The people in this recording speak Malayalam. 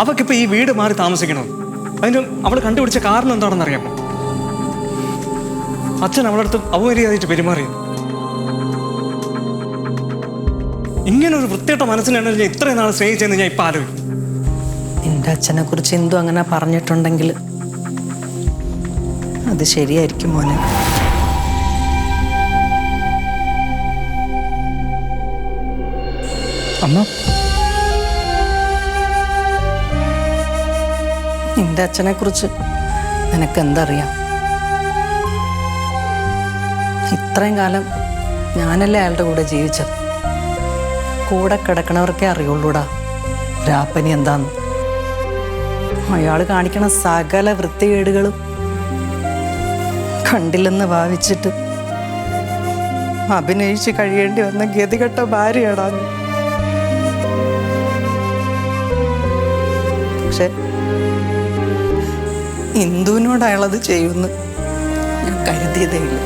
അവക്കിപ്പോ ഈ വീട് മാറി താമസിക്കണോ? അതിന് അവൾ കണ്ടുപിടിച്ച കാരണം എന്താണെന്ന് അറിയാമോ? അച്ഛൻ അവളടുത്ത് അവമര്യാദയായിട്ട് പെരുമാറി. ഇങ്ങനെ ഒരു വൃത്തിയിട്ട മനസ്സിനാണ് ഞാൻ ഇത്രയും നാൾ സ്നേഹിച്ചതെന്ന് ഞാൻ ഇപ്പൊ ആലോചിക്കും. നിന്റെ അച്ഛനെ കുറിച്ച് എന്തോ അങ്ങനെ പറഞ്ഞിട്ടുണ്ടെങ്കിൽ അത് ശരിയായിരിക്കും മോനെ. അമ്മ, നിന്റെ അച്ഛനെ കുറിച്ച് നിനക്ക് എന്തറിയാം? ഇത്രയും കാലം ഞാനല്ലേ അയാളുടെ കൂടെ ജീവിച്ചത്. കൂടെ കിടക്കണവർക്കേ അറിയുള്ളൂടാ രാപ്പനി എന്താന്ന്. അയാൾ കാണിക്കണ സകല വൃത്തികേടുകളും കണ്ടില്ലെന്ന് ഭാവിച്ചിട്ട് അഭിനയിച്ച് കഴിയേണ്ടി വന്ന ഗതികെട്ട ഭാര്യയാടാ. പക്ഷെ ഇന്ദുവിനോട് അയാളത് ചെയ്യുമെന്ന് ഞാൻ കരുതിയതേ ഇല്ല.